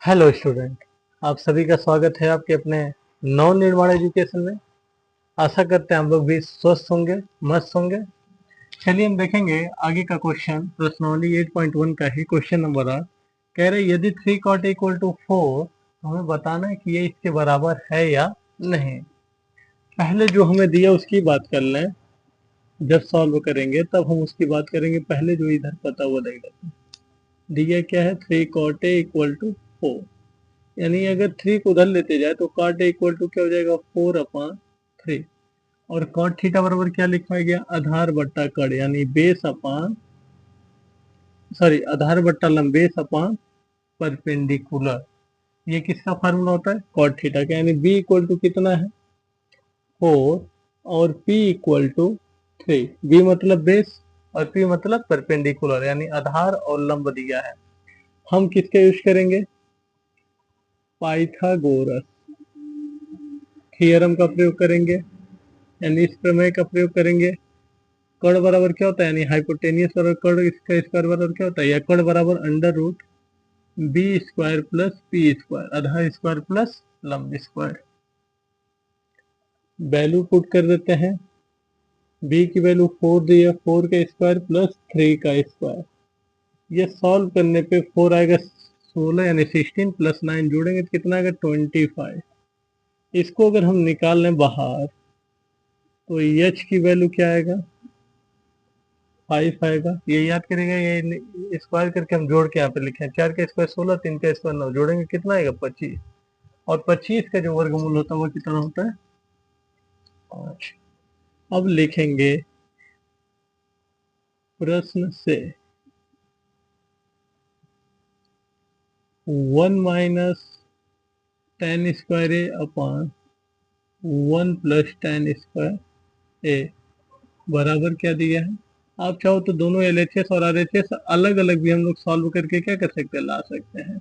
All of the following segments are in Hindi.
Hello student. आप सभी का स्वागत है आपके अपने नव निर्माण एजुकेशन में। आशा करते हैं हम लोग भी स्वस्थ होंगे, मस्त होंगे। चलिए हम देखेंगे आगे का क्वेश्चन। प्रश्नावली 8.1 का ही क्वेश्चन नंबर 8 कह रहे यदि 3 cot इक्वल टू 4 तो हमें बताना है कि ये इसके बराबर है या नहीं। पहले जो हमें दिया उसकी बात कर लें, जब सॉल्व करेंगे तब हम उसकी बात करेंगे। पहले जो इधर पता वो देख लेते हैं। दिया क्या है, 3 cot इक्वल टू 4, यानी अगर 3 को उधर लेते जाए तो cot A इक्वल टू क्या हो जाएगा, 4/3। और cot थीटा बराबर क्या लिखा गया, आधार बट्टा कड़, यानी बेस अपान आधार बट्टा लंब, बेस अपान परपेंडिकुलर। ये किसका फार्मूला होता है, cot थीटा का। यानी b इक्वल टू कितना है, 4, और p इक्वल टू 3। b मतलब बेस और p मतलब परपेंडिकुलर, यानी आधार और लंब दिया है। हम किसका यूज करेंगे, पाइथागोरस थियरम का प्रयोग करेंगे, यानी इस प्रमेय का प्रयोग करेंगे। कर्ण बराबर क्या होता है, यानी हाइपोटेनियस बराबर कर्ण, इसका स्क्वायर बराबर क्या होता है, या कर्ण बराबर under root B square plus P square, आधार स्क्वायर प्लस लंब स्क्वायर। वैल्यू पुट कर देते हैं। बी की वैल्यू 4 दी है, 4 का स्क्वायर प्लस 3 का स्क्वायर। ये सॉल्व करने पे 4 आएगा 16, यानी 16 प्लस 9 जोड़ेंगे तो कितना आएगा, 25। इसको अगर हम निकाल लें बाहर तो एच की वैल्यू क्या आएगा, 5 आएगा। ये याद करेगा, ये स्क्वायर करके हम जोड़ के यहाँ पे लिखे हैं। 4 का स्क्वायर 16, 3 का स्क्वायर 9, जोड़ेंगे कितना आएगा, 25। और 25 का जो वर्गमूल होता है वो कितना होता है, 5। अब लिखेंगे प्रश्न से 1 minus ten square A upon 1 plus ten square ए बराबर क्या दिया है। आप चाहो तो दोनों LHS और RHS अलग अलग भी हम लोग सॉल्व करके क्या कर सकते हैं, ला सकते हैं,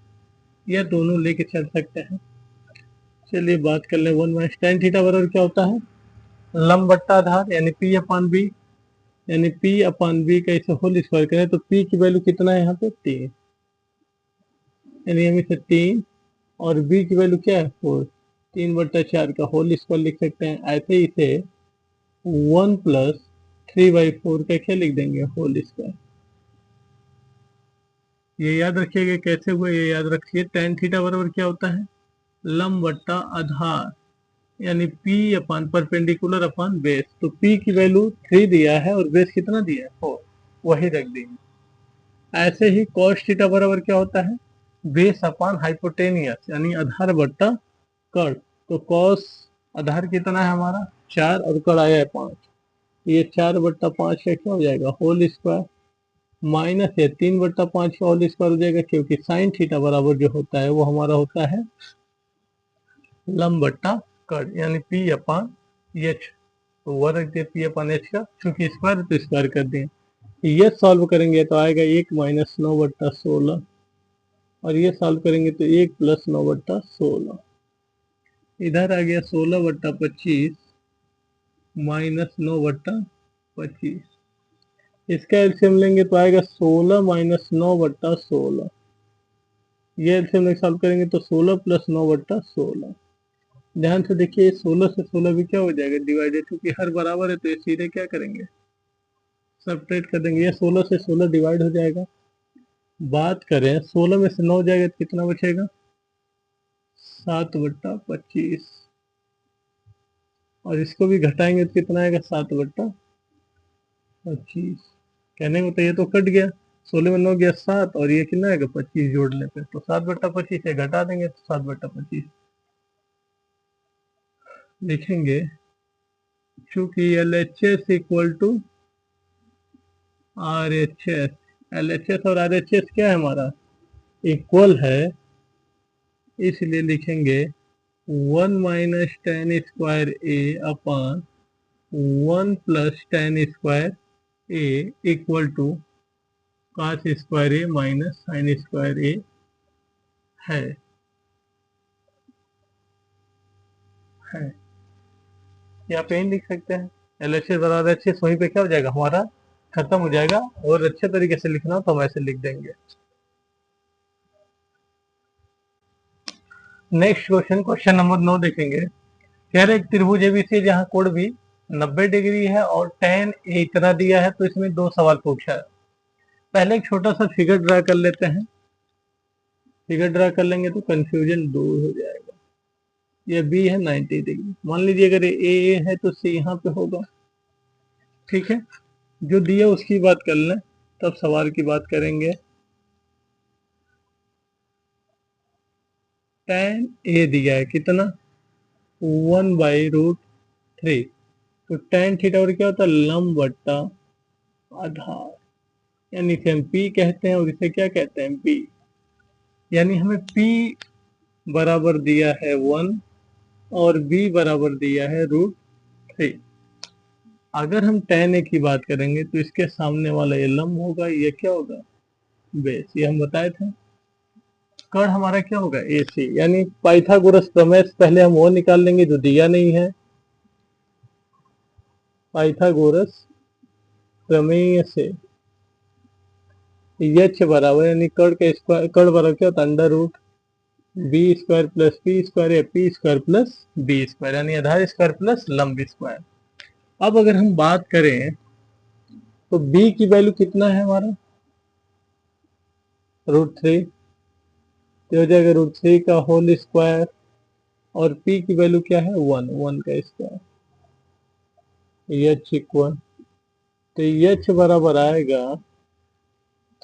या दोनों लेके चल सकते हैं। चलिए बात कर ले, 1 माइनस टेन थीटा बराबर क्या होता है, लंब बट्टा आधार, यानी P अपान बी। यानी P अपान बी का इसे होल स्क्वायर करें तो P की वैल्यू कितना है यहाँ पे, 3। यानी हम इसे 3 और B की वैल्यू क्या है, 4, 3/4 का होल स्क्वायर लिख सकते हैं। ऐसे इसे 1 प्लस 3/4 का क्या लिख देंगे, होल स्क्वायर। ये याद रखिएगा कैसे हुआ, ये याद रखिए। टेन थीटा बराबर क्या होता है, लंब बट्टा आधार, यानी P अपान परपेंडिकुलर अपान बेस। तो P की वैल्यू 3 दिया है और बेस कितना दिया है, 4, वही रख देंगे। ऐसे ही cos थीटा बराबर क्या होता है, बेस अपान हाइपोटेनियस, यानी आधार बट्टा कड़। तो cos आधार कितना है हमारा, 4, और कड़ आया है 5। ये 4/5 का क्या हो जाएगा, होल स्क्वायर, माइनस है 3/5 का होल स्क्वायर हो जाएगा, क्योंकि साइन थीटा बराबर जो होता है वो हमारा होता है लंब बट्टा कड़, यानी P अपान एच। तो वह रख दिया P अपान एच का, चूंकि स्क्वायर तो स्क्वायर कर दिए। ये सॉल्व करेंगे तो आएगा 1 माइनस 9/16, और ये सॉल्व करेंगे तो 1 प्लस 9/16। इधर आ गया 16/25 माइनस 9/25। इसका एलसीएम लेंगे तो आएगा 16 माइनस 9/16। ये एलसीएम सॉल्व करेंगे तो 16 प्लस 9/16। ध्यान से देखिए, 16 से 16 भी क्या हो जाएगा, डिवाइडेड, क्योंकि हर बराबर है तो ये सीधे क्या करेंगे, सब्ट्रैक्ट कर देंगे। ये 16 से 16 डिवाइड हो जाएगा। बात करें 16 में से 9 जाएगा तो कितना बचेगा, 7/25। और इसको भी घटाएंगे तो कितना आएगा, 7/25। कहने को तो ये तो कट गया, 16 में 9 गया 7, और ये कितना आएगा, 25 जोड़ने पे, तो 7/25 से घटा देंगे तो 7/25 लिखेंगे। चूंकि LHS equal to RHS, LHS और RHS क्या है हमारा, इक्वल है, इसलिए लिखेंगे 1 minus ten square A upon 1 plus ten square A equal to cos square A minus sine square A है। है यहाँ पे ही लिख सकते हैं। LHS बराबर HS, वहीं पे क्या हो जाएगा हमारा, खत्म हो जाएगा। और अच्छे तरीके से लिखना हो तो हम ऐसे लिख देंगे। नेक्स्ट क्वेश्चन, क्वेश्चन नंबर 9 देखेंगे। कह रहे एक त्रिभुज एबीसी जहाँ कोण भी 90 डिग्री है और tan ए इतना दिया है, तो इसमें दो सवाल पूछा है। पहले एक छोटा सा फिगर ड्रा कर लेते हैं। फिगर ड्रा कर लेंगे तो कंफ्यूजन दूर हो जाएगा। ये बी है 90 डिग्री, मान लीजिए अगर ए है तो सी यहाँ पे होगा। ठीक है, जो दिया उसकी बात कर लें, तब सवाल की बात करेंगे। tan ए दिया है कितना, 1/√3। तो tan थीटा और क्या होता है, लंब बट्टा आधार, यानी इसे हम P कहते हैं और इसे क्या कहते हैं, B। यानी हमें P बराबर दिया है 1 और B बराबर दिया है √3। अगर हम tan A की बात करेंगे तो इसके सामने वाला ये लंब होगा, ये क्या होगा, बेस। ये हम बताए थे। कर्ण हमारा क्या होगा, AC। यानी पाइथागोरस प्रमेय से पहले हम वो निकाल लेंगे जो दिया नहीं है। पाइथागोरस प्रमेय से एच बराबर, यानी कर्ण का स्क्वायर, कर्ण बराबर क्या होता है, √B² प्लस P² या P² प्लस B², यानी आधार स्क्वायर प्लस लंब स्क्वायर। अब अगर हम बात करें तो B की वैल्यू कितना है हमारा, √3, तो हो जाएगा √3 का होल स्क्वायर, और P की वैल्यू क्या है, 1 का स्क्वायर, H इक्वल, तो H बराबर आएगा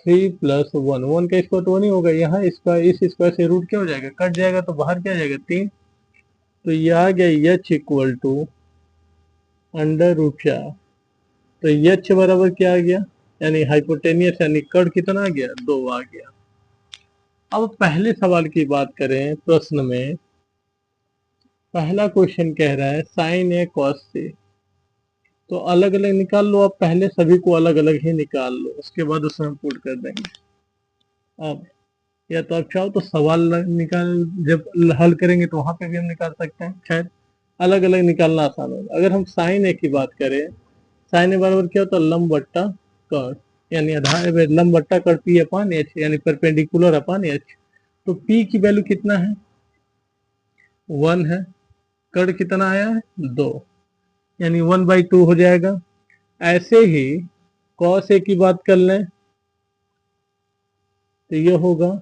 3 + 1 का स्क्वायर तो 1 ही होगा। यहाँ स्क्वायर, इस स्क्वायर से रूट क्या हो जाएगा, कट जाएगा, तो बाहर क्या आ जाएगा, 3। तो ये आ गया H इक्वल टू √4। तो H बराबर क्या आ गया, यानी हाइपोटेनियस, यानी कर्ण कितना आ गया, 2 आ गया। अब पहले सवाल की बात करें, प्रश्न में पहला क्वेश्चन कह रहा है sin A cos C। तो अलग अलग निकाल लो, आप पहले सभी को अलग अलग ही निकाल लो, उसके बाद उसमें हम पुट कर देंगे। अब या तो आप चाहो तो सवाल निकाल, जब हल करेंगे तो वहां पे भी हम निकाल सकते हैं, खैर अलग अलग निकालना आसान होगा। अगर हम sin A की बात करें, sin A बराबर क्या होता है, लंब बट्टा कर्ण, यानी आधार लंब बट्टा कर्ण P/H, यानी परपेंडिकुलर अपॉन H। तो P की वैल्यू कितना है, 1 है, कर्ण कितना आया है, 2, यानी 1/2 हो जाएगा। ऐसे ही cos A की बात कर लें तो ये होगा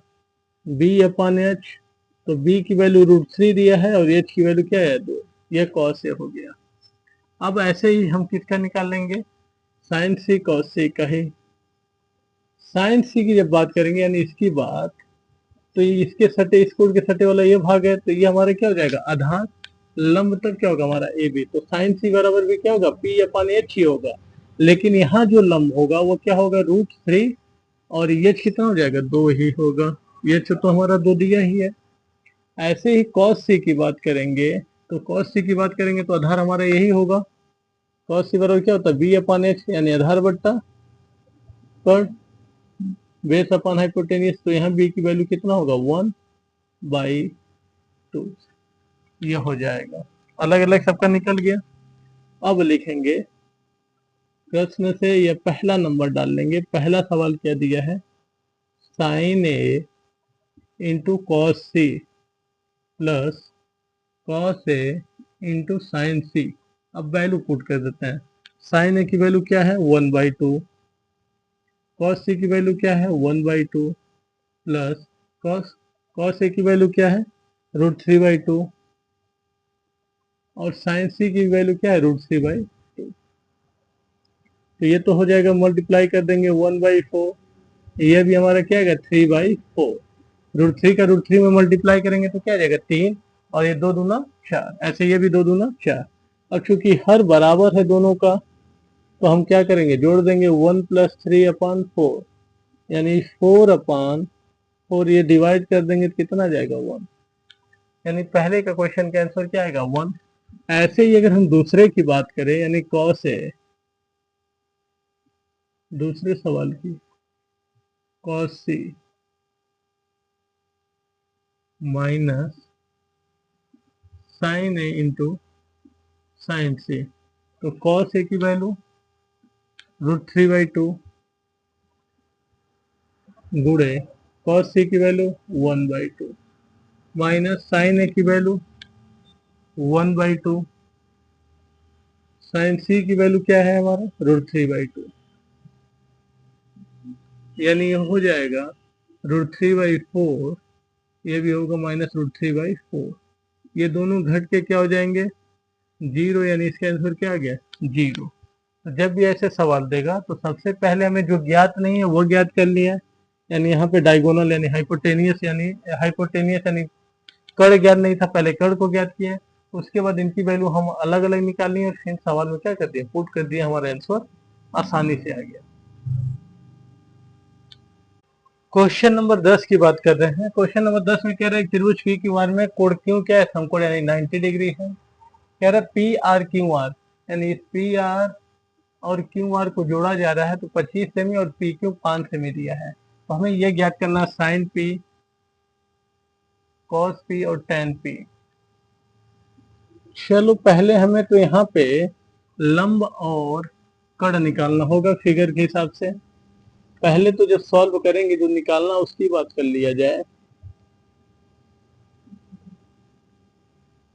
B/H। तो B की वैल्यू √3 दिया है और H की वैल्यू क्या है, 2, यह cos A हो गया। अब ऐसे ही हम किसका निकाल लेंगे, sin C cos C का ही। sin C की जब बात करेंगे, यानी इसकी बात, तो ये इसके सटे, इस कोण के सटे वाला ये भाग है, तो ये हमारा क्या हो जाएगा, आधार लंब तक क्या होगा हमारा AB। तो sin C बराबर भी क्या होगा, P/H ही होगा। लेकिन यहाँ जो लंब होगा वो क्या होगा, √3, और H कितना हो जाएगा, 2 ही होगा। H तो हमारा 2 दिया ही है। ऐसे ही cos C की बात करेंगे, तो cos C की बात करेंगे तो आधार हमारा यही होगा। cos C बराबर क्या होता है, B/H, यानी आधार बट्टा कर्ण, बेस अपॉन हाइपोटेनियस। तो यहाँ B की वैल्यू कितना होगा, 1/2, ये हो जाएगा। अलग अलग सबका निकल गया। अब लिखेंगे प्रश्न से, या पहला नंबर डाल लेंगे। पहला सवाल क्या दिया है, sin A into cos C plus cos A into sin C। अब वैल्यू पुट कर देते हैं। sin A की वैल्यू क्या है, 1/2, cos C की वैल्यू क्या है, 1/2, प्लस cos A की वैल्यू क्या है, √3/2, और sin C की वैल्यू क्या है, √3/2। तो ये तो हो जाएगा, मल्टीप्लाई कर देंगे 1/4, ये भी हमारा क्या है, 3/4। √3 का √3 में मल्टीप्लाई करेंगे तो क्या आ जाएगा, 3, और ये 2 दूना 4, ऐसे ये भी 2 दूना 4। अब चूंकि हर बराबर है दोनों का, तो हम क्या करेंगे, जोड़ देंगे 1 + 3/4, यानी 4/4, ये डिवाइड कर देंगे तो कितना आ जाएगा, 1। यानी पहले का क्वेश्चन का आंसर क्या आएगा, 1। ऐसे ही अगर हम दूसरे की बात करें, यानी cos A, दूसरे सवाल की cos C minus sin A into sin C। तो cos A की वैल्यू √3/2 गुणे cos C की वैल्यू 1/2। माइनस साइन ए की वैल्यू 1/2, साइन सी की वैल्यू क्या है हमारा √3/2, यानी ये हो जाएगा √3/4, ये भी होगा -√3/4। ये दोनों घट के क्या हो जाएंगे 0, यानी इसका आंसर क्या आ गया 0। तो जब भी ऐसे सवाल देगा तो सबसे पहले हमें जो ज्ञात नहीं है वो ज्ञात कर लिया है, यानी यहाँ पे डायगोनल यानी हाइपोटेनियस यानी कर्ण ज्ञात नहीं था, पहले कर्ण को ज्ञात किया है। उसके बाद इनकी वैल्यू हम अलग अलग निकाली और फिर सवाल में क्या कर दिया पुट कर दिया, हमारा आंसर आसानी से आ गया। क्वेश्चन नंबर 10 की बात कर रहे हैं। क्वेश्चन नंबर 10 में कह रहा है त्रिभुज पी क्यू आर में कोण क्यों क्या है, समकोण यानी 90 डिग्री है। कह रहा है पी आर क्यू आर, यानी इस पी आर और क्यू आर को जोड़ा जा रहा है तो 25 सेमी और पी क्यू 5 सेमी दिया है। तो हमें यह ज्ञात करना साइन पी, कॉस पी और टेन पी। चलो पहले हमें तो यहाँ पे लंब और कर्ण निकालना होगा फिगर के हिसाब से। पहले तो जब सॉल्व करेंगे जो निकालना उसकी बात कर लिया जाए।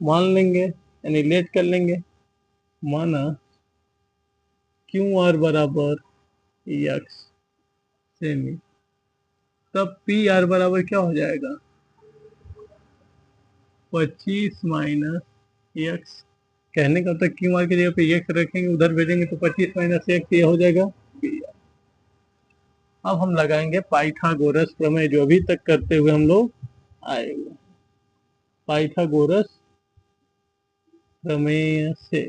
मान लेंगे यानी लेट कर लेंगे, माना क्यू आर बराबर एक्स सेमी, तब पी आर बराबर क्या हो जाएगा 25 माइनस एक्स। कहने का मतलब क्यू आर की जगह पे एक्स रखेंगे, उधर भेजेंगे तो 25 माइनस एक्स ये हो जाएगा पी आर। अब हम लगाएंगे पाइथागोरस प्रमेय, जो अभी तक करते हुए हम लोग आए हुए। पाइथागोरस प्रमेय से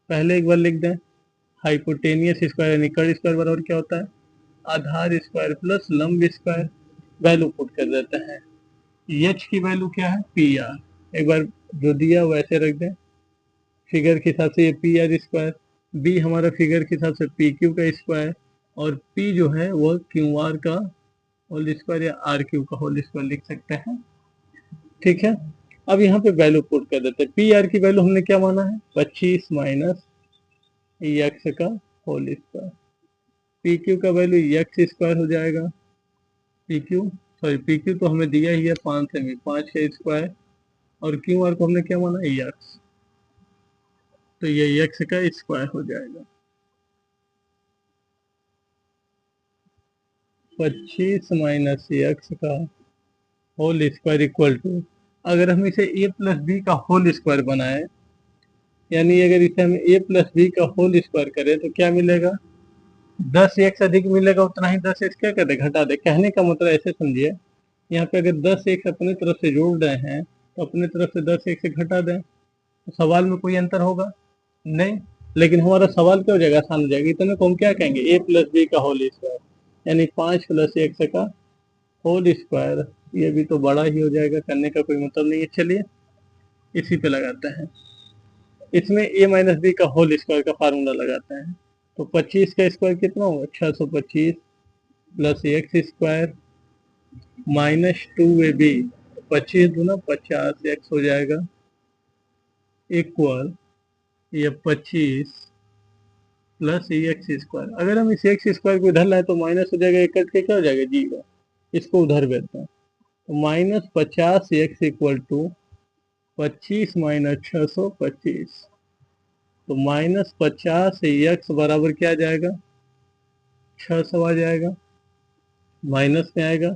पहले एक बार लिख दें, हाइपोटेनियस स्क्वायर यानी कर्ण स्क्वायर बराबर क्या होता है आधार स्क्वायर प्लस लंब स्क्वायर। वैल्यू पुट कर देते हैं, एच की वैल्यू क्या है पी आर, एक बार जो दिया वैसे रख दें। फिगर के हिसाब से ये पी आर स्क्वायर, बी हमारा फिगर के हिसाब से पी क्यू का स्क्वायर, और पी जो है वो क्यू आर का होल स्क्वायर या आर क्यू का होल स्क्वायर लिख सकते हैं। ठीक है, अब यहाँ पे वैल्यू पुट कर देते हैं। पी आर की वैल्यू हमने क्या माना है 25 माइनस एक्स का होल स्क्वायर, पी क्यू का वैल्यू एक्स स्क्वायर हो जाएगा, पी क्यू तो हमें दिया ही है 5 सेमी, 5 का स्क्वायर, और क्यू आर को हमने क्या माना एक्स, तो ये एक्स का स्क्वायर हो जाएगा। 25 माइनस एक्स का होल स्क्वायर इक्वल टू, अगर हम इसे a प्लस बी का होल स्क्वायर बनाए, यानी अगर इसे हम a प्लस बी का होल स्क्वायर करें तो क्या मिलेगा 10 एक्स अधिक मिलेगा, उतना ही 10 एक्स क्या कर दे घटा दे। कहने का मतलब ऐसे समझिए, यहाँ पे अगर 10 एक्स अपने तरफ से जोड़ रहे हैं तो अपने तरफ से 10 एक्स घटा दें, तो सवाल में कोई अंतर होगा नहीं, लेकिन हमारा सवाल क्या हो जाएगा आसान हो जाएगा। इतने को हम क्या कहेंगे a प्लस बी का होल स्क्वायर, यानी 5 प्लस एक्स का होल स्क्वायर, ये भी तो बड़ा ही हो जाएगा, करने का कोई मतलब नहीं है। चलिए इसी पे लगाते हैं, इसमें a माइनस बी का होल स्क्वायर का फार्मूला लगाते हैं। तो 25 का स्क्वायर कितना होगा 625 plus x square minus 2ab, 25 दूना 50 एक्स हो जाएगा इक्वल ये 25 प्लस एक्स स्क्वायर। अगर हम इस एक्स स्क्वायर को इधर लाए तो माइनस हो जाएगा, एक कट के क्या हो जाएगा 0, इसको उधर भेजते हैं तो -50x इक्वल टू 25 माइनस 625, तो -50x बराबर क्या आ जाएगा 600 आ जाएगा, माइनस में आएगा,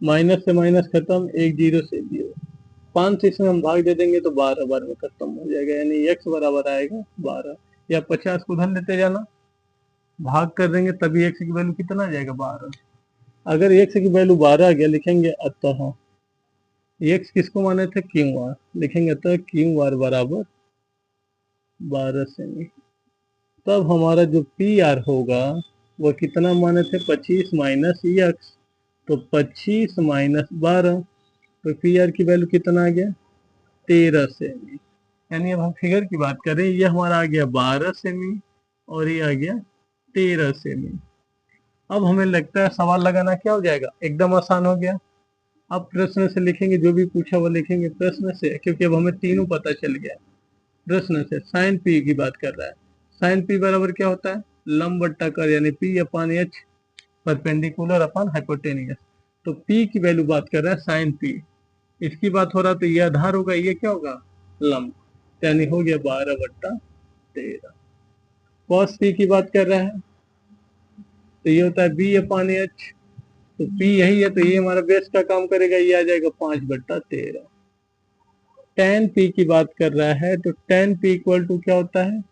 माइनस से माइनस खत्म, एक जीरो से जीरो, 5 से इसमें हम भाग दे देंगे तो 12 बार में खत्म हो जाएगा, यानी x बराबर आएगा 12, या 50 को उधर लेते जाना भाग कर देंगे तभी x की वैल्यू कितना आ जाएगा 12। अगर x की वैल्यू 12 आ गया लिखेंगे अतः x किसको माने थे क्यू आर, लिखेंगे अतः क्यू आर बराबर 12 सेमी। तब हमारा जो पी आर होगा वह कितना माने थे 25 माइनस एक्स, तो 25 माइनस 12, तो पी आर की वैल्यू कितना आ गया 13 सेमी। यानी अब हम फिगर की बात करें, ये हमारा आ गया 12 सेमी और ये आ गया 13 सेमी। अब हमें लगता है सवाल लगाना क्या हो जाएगा एकदम आसान हो गया। अब प्रश्न से लिखेंगे, जो भी पूछा वो लिखेंगे प्रश्न से, क्योंकि अब हमें तीनों पता चल गया। प्रश्न से साइन पी की बात कर रहा है, साइन पी बराबर क्या होता है लंब बट्टा कर, यानी पी अपान एच परपेंडिकुलर अपान हाइपोटेनियस। तो पी की वैल्यू बात कर रहा है साइन पी, इसकी बात हो रहा तो ये आधार होगा, ये क्या होगा, लंब, यानी हो गया 12/13। cos p की बात कर रहा है तो ये होता है b/h, तो p यही है तो ये हमारा बेस का काम करेगा, ये आ जाएगा 5/13। tan p की बात कर रहा है तो tan p इक्वल टू क्या होता है,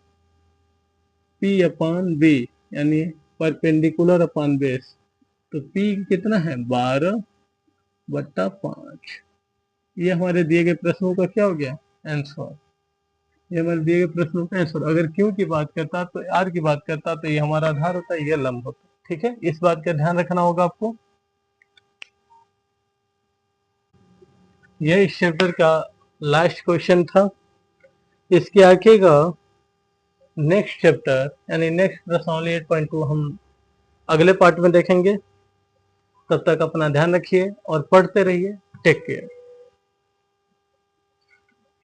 p/b, यानी परपेंडिकुलर अपॉन बेस। तो p कितना है, 12/5। ये हमारे दिए गए प्रश्नों का क्या हो गया, आंसर। ये हमारे दिए गए प्रश्नों का आंसर। अगर क्यों की बात करता तो आर की बात करता तो ये हमारा आधार होता है, ये लंब होता है। ठीक है, इस बात का ध्यान रखना होगा आपको। यह इस चैप्टर का लास्ट क्वेश्चन था। इसके आगे का नेक्स्ट चैप्टर यानी नेक्स्ट प्रश्नावली 8.2 हम अगले पार्ट में देखेंगे। तब तक अपना ध्यान रखिए और पढ़ते रहिए। Take care.